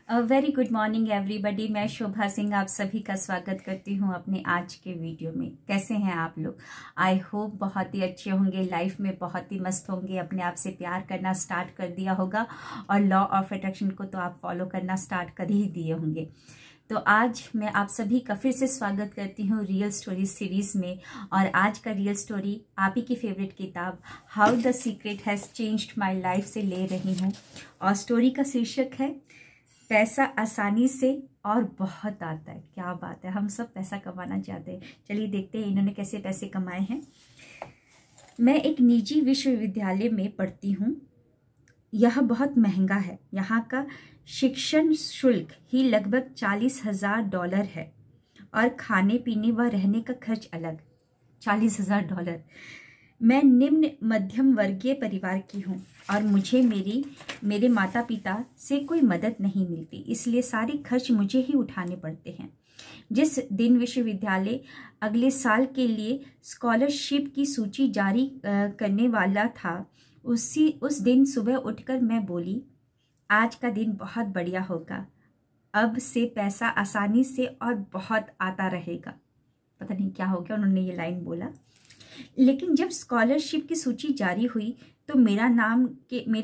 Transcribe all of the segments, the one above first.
Very good morning everybody. मैं शोभा सिंह आप सभी का स्वागत करती हूँ अपने आज के वीडियो में। कैसे हैं आप लोग? आई होप बहुत ही अच्छे होंगे, लाइफ में बहुत ही मस्त होंगे, अपने आप से प्यार करना स्टार्ट कर दिया होगा और लॉ ऑफ अट्रैक्शन को तो आप फॉलो करना स्टार्ट कर ही दिए होंगे। तो आज मैं आप सभी का फिर से स्वागत करती हूँ रियल स्टोरी सीरीज में। और आज का रियल स्टोरी आप ही की फेवरेट किताब how the secret has changed my life से ले रही हूँ। और स्टोरी का शीर्षक है पैसा आसानी से और बहुत आता है। क्या बात है, हम सब पैसा कमाना चाहते हैं। चलिए देखते हैं इन्होंने कैसे पैसे कमाए हैं। मैं एक निजी विश्वविद्यालय में पढ़ती हूँ। यह बहुत महंगा है। यहाँ का शिक्षण शुल्क ही लगभग $40,000 है और खाने पीने व रहने का खर्च अलग। $40,000। मैं निम्न मध्यम वर्गीय परिवार की हूँ और मुझे मेरे माता पिता से कोई मदद नहीं मिलती, इसलिए सारे खर्च मुझे ही उठाने पड़ते हैं। जिस दिन विश्वविद्यालय अगले साल के लिए स्कॉलरशिप की सूची जारी करने वाला था, उस दिन सुबह उठकर मैं बोली, आज का दिन बहुत बढ़िया होगा। अब से पैसा आसानी से और बहुत आता रहेगा। पता नहीं क्या हो गया, उन्होंने ये लाइन बोला। लेकिन जब स्कॉलरशिप की सूची जारी हुई तो मेरे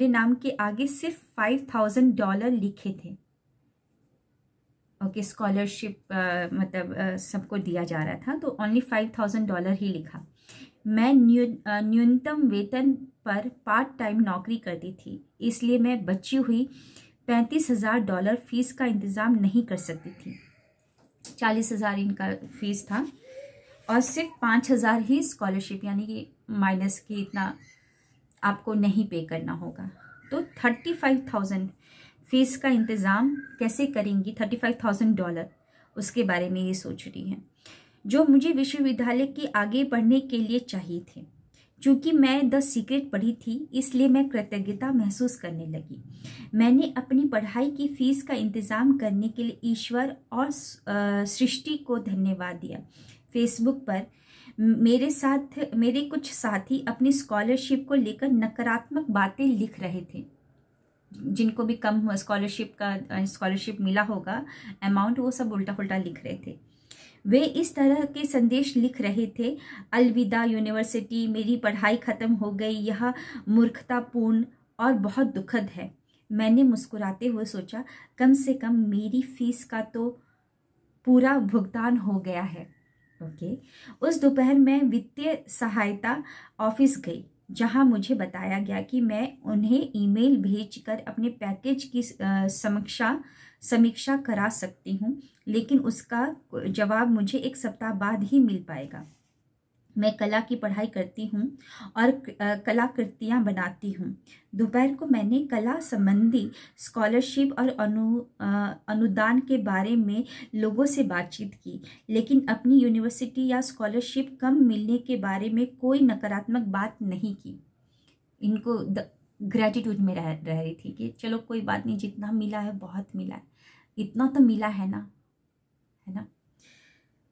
नाम के आगे सिर्फ $5,000 लिखे थे। ओके, स्कॉलरशिप मतलब सबको दिया जा रहा था तो ओनली $5,000 ही लिखा। मैं न्यूनतम वेतन पर पार्ट टाइम नौकरी करती थी, इसलिए मैं बची हुई $35,000 फीस का इंतज़ाम नहीं कर सकती थी। 40,000 इनका फीस था और सिर्फ 5,000 ही स्कॉलरशिप, यानी कि माइनस की इतना आपको नहीं पे करना होगा। तो 35,000 फीस का इंतज़ाम कैसे करेंगी? $35,000 उसके बारे में ये सोच रही हैं, जो मुझे विश्वविद्यालय के आगे बढ़ने के लिए चाहिए थे। चूँकि मैं द सीक्रेट पढ़ी थी, इसलिए मैं कृतज्ञता महसूस करने लगी। मैंने अपनी पढ़ाई की फीस का इंतज़ाम करने के लिए ईश्वर और सृष्टि को धन्यवाद दिया। फेसबुक पर मेरे कुछ साथी अपनी स्कॉलरशिप को लेकर नकारात्मक बातें लिख रहे थे। जिनको भी कम स्कॉलरशिप मिला होगा अमाउंट, वो सब उल्टा पुल्टा लिख रहे थे। वे इस तरह के संदेश लिख रहे थे, अलविदा यूनिवर्सिटी, मेरी पढ़ाई खत्म हो गई, यह मूर्खतापूर्ण और बहुत दुखद है। मैंने मुस्कुराते हुए सोचा, कम से कम मेरी फीस का तो पूरा भुगतान हो गया है। ओके। उस दोपहर मैं वित्तीय सहायता ऑफिस गई, जहां मुझे बताया गया कि मैं उन्हें ईमेल भेजकर अपने पैकेज की समीक्षा करा सकती हूं, लेकिन उसका जवाब मुझे 1 सप्ताह बाद ही मिल पाएगा। मैं कला की पढ़ाई करती हूँ और कलाकृतियाँ बनाती हूँ। दोपहर को मैंने कला संबंधी स्कॉलरशिप और अनुदान के बारे में लोगों से बातचीत की, लेकिन अपनी यूनिवर्सिटी या स्कॉलरशिप कम मिलने के बारे में कोई नकारात्मक बात नहीं की। इनको ग्रेटिट्यूड में रह रही थी कि चलो कोई बात नहीं, जितना मिला है बहुत मिला है, इतना तो मिला है ना, है ना।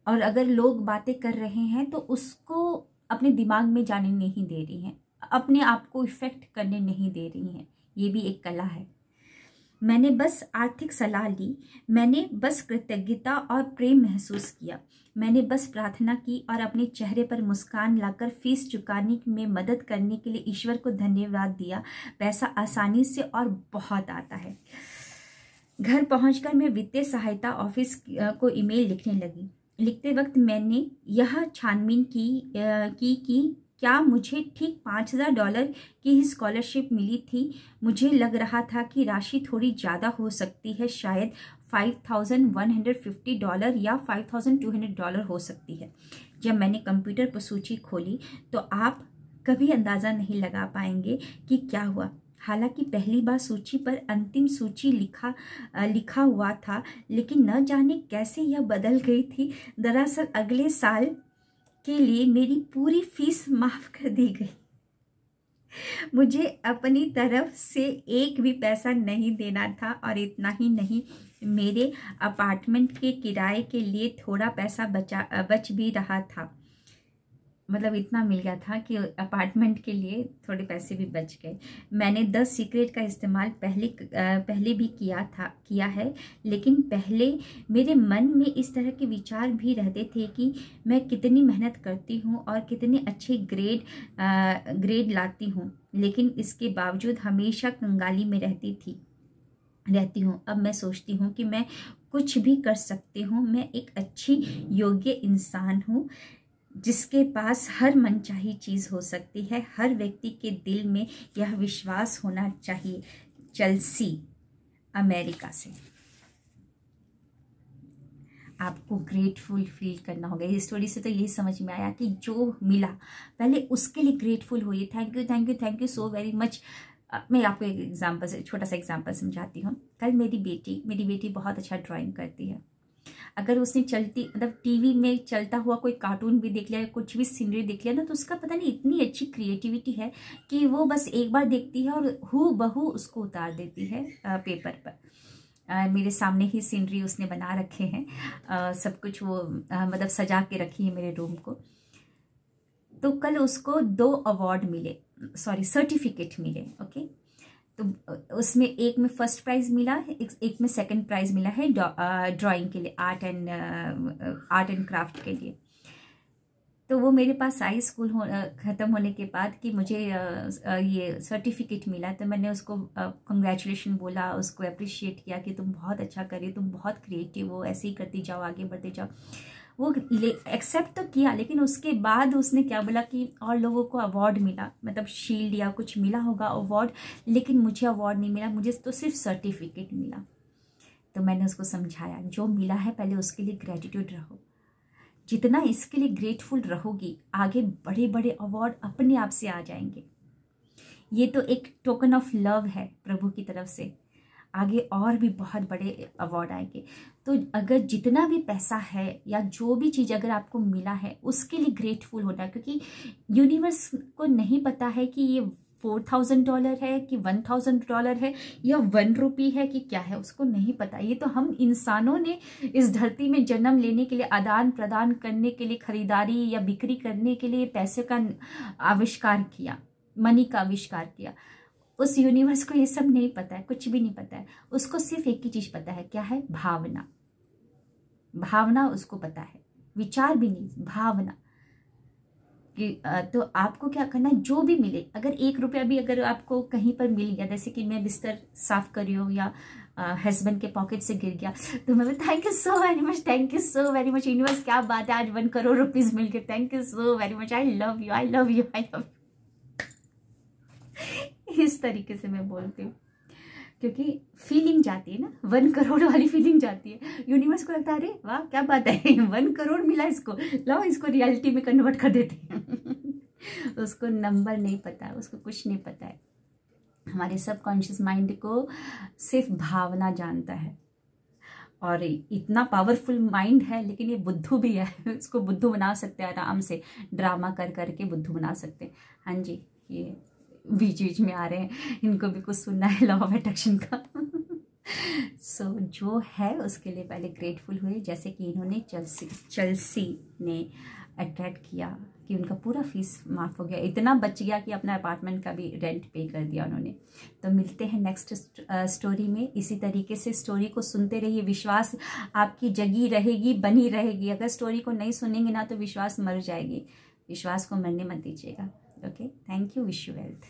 और अगर लोग बातें कर रहे हैं तो उसको अपने दिमाग में जाने नहीं दे रही हैं, अपने आप को इफेक्ट करने नहीं दे रही हैं। ये भी एक कला है। मैंने बस आर्थिक सलाह ली, मैंने बस कृतज्ञता और प्रेम महसूस किया। मैंने बस प्रार्थना की और अपने चेहरे पर मुस्कान लाकर फीस चुकाने में मदद करने के लिए ईश्वर को धन्यवाद दिया। पैसा आसानी से और बहुत आता है। घर पहुंचकर मैं वित्तीय सहायता ऑफिस को ईमेल लिखने लगी। लिखते वक्त मैंने यह छानबीन की क्या मुझे ठीक $5,000 की ही स्कॉलरशिप मिली थी। मुझे लग रहा था कि राशि थोड़ी ज़्यादा हो सकती है, शायद $5,150 या $5,200 हो सकती है। जब मैंने कंप्यूटर पर सूची खोली तो आप कभी अंदाज़ा नहीं लगा पाएंगे कि क्या हुआ। हालांकि पहली बार सूची पर अंतिम सूची लिखा हुआ था, लेकिन न जाने कैसे यह बदल गई थी। दरअसल अगले साल के लिए मेरी पूरी फीस माफ कर दी गई। मुझे अपनी तरफ से एक भी पैसा नहीं देना था और इतना ही नहीं, मेरे अपार्टमेंट के किराए के लिए थोड़ा पैसा बच भी रहा था। मतलब इतना मिल गया था कि अपार्टमेंट के लिए थोड़े पैसे भी बच गए। मैंने द सीक्रेट का इस्तेमाल पहले भी किया है, लेकिन पहले मेरे मन में इस तरह के विचार भी रहते थे कि मैं कितनी मेहनत करती हूँ और कितने अच्छे ग्रेड लाती हूँ, लेकिन इसके बावजूद हमेशा कंगाली में रहती हूँ। अब मैं सोचती हूँ कि मैं कुछ भी कर सकती हूँ। मैं एक अच्छी योग्य इंसान हूँ जिसके पास हर मनचाही चीज़ हो सकती है। हर व्यक्ति के दिल में यह विश्वास होना चाहिए। चेल्सी, अमेरिका से। आपको ग्रेटफुल फील करना होगा। इस स्टोरी से तो यही समझ में आया कि जो मिला पहले उसके लिए ग्रेटफुल होइए। Thank you thank you thank you so very much. मैं आपको एक एग्जांपल से छोटा सा एग्जांपल समझाती हूँ। कल मेरी बेटी बहुत अच्छा ड्राइंग करती है। अगर उसने मतलब टीवी में चलता हुआ कोई कार्टून भी देख लिया या कुछ भी सीनरी देख लिया ना, तो उसका पता नहीं इतनी अच्छी क्रिएटिविटी है कि वो बस एक बार देखती है और हूबहू उसको उतार देती है पेपर पर। मेरे सामने ही सीनरी उसने बना रखे हैं। सब कुछ वो मतलब सजा के रखी है मेरे रूम को। तो कल उसको 2 अवार्ड मिले, सर्टिफिकेट मिले। ओके, तो उसमें एक में फर्स्ट प्राइज मिला है, एक में सेकंड प्राइज मिला है ड्राइंग के लिए, आर्ट एंड क्राफ्ट के लिए। तो वो मेरे पास आई स्कूल ख़त्म होने के बाद कि मुझे ये सर्टिफिकेट मिला। तो मैंने उसको कंग्रेचुलेशन बोला, उसको अप्रिशिएट किया कि तुम बहुत अच्छा करी, तुम बहुत क्रिएटिव हो, ऐसे ही करती जाओ, आगे बढ़ते जाओ। वो एक्सेप्ट तो किया, लेकिन उसके बाद उसने क्या बोला कि और लोगों को अवार्ड मिला, मतलब शील्ड या कुछ मिला होगा अवार्ड, लेकिन मुझे अवार्ड नहीं मिला, मुझे तो सिर्फ सर्टिफिकेट मिला। तो मैंने उसको समझाया, जो मिला है पहले उसके लिए ग्रेटिट्यूड रहो। जितना इसके लिए ग्रेटफुल रहोगी, आगे बड़े बड़े अवार्ड अपने आप से आ जाएंगे। ये तो एक टोकन ऑफ लव है प्रभु की तरफ से, आगे और भी बहुत बड़े अवार्ड आएंगे। तो अगर जितना भी पैसा है या जो भी चीज़ अगर आपको मिला है, उसके लिए ग्रेटफुल होना, क्योंकि यूनिवर्स को नहीं पता है कि ये $4000 है कि $1000 है या 1 रुपी है कि क्या है, उसको नहीं पता। ये तो हम इंसानों ने इस धरती में जन्म लेने के लिए, आदान प्रदान करने के लिए, खरीदारी या बिक्री करने के लिए पैसे का आविष्कार किया, मनी का आविष्कार किया। उस यूनिवर्स को ये सब नहीं पता है, कुछ भी नहीं पता है। उसको सिर्फ एक ही चीज पता है, क्या है? भावना। भावना उसको पता है, विचार भी नहीं, भावना। कि तो आपको क्या करना है, जो भी मिले, अगर 1 रुपया भी अगर आपको कहीं पर मिल गया, जैसे कि मैं बिस्तर साफ कर रही हूँ या हस्बैंड के पॉकेट से गिर गया, तो मैं thank you so very much, thank you so very much universe, क्या बात है, आज 1 करोड़ रुपीज मिल गए, thank you so very much, I love you, I love you, I love you. इस तरीके से मैं बोलती हूँ, क्योंकि फीलिंग जाती है ना, 1 करोड़ वाली फीलिंग जाती है। यूनिवर्स को लगता है अरे वाह क्या बात है, 1 करोड़ मिला इसको, लाओ इसको रियलिटी में कन्वर्ट कर देते हैं। उसको नंबर नहीं पता है, उसको कुछ नहीं पता है। हमारे सबकॉन्शियस माइंड को सिर्फ भावना जानता है, और इतना पावरफुल माइंड है, लेकिन ये बुद्धू भी है। इसको बुद्धू बना सकते हैं आराम से, ड्रामा कर करके बुद्धू बना सकते हैं। हाँ जी, ये बीच बीच में आ रहे हैं, इनको भी कुछ सुनना है लॉ ऑफ अट्रैक्शन का। सो जो है उसके लिए पहले ग्रेटफुल हुए, जैसे कि इन्होंने चेल्सी ने अट्रैक्ट किया कि उनका पूरा फीस माफ़ हो गया, इतना बच गया कि अपना अपार्टमेंट का भी रेंट पे कर दिया उन्होंने। तो मिलते हैं नेक्स्ट स्टोरी में। इसी तरीके से स्टोरी को सुनते रहिए, विश्वास आपकी जगी रहेगी, बनी रहेगी। अगर स्टोरी को नहीं सुनेंगे ना तो विश्वास मर जाएगी। विश्वास को मरने मत दीजिएगा। Okay, thank you, wish you wealth.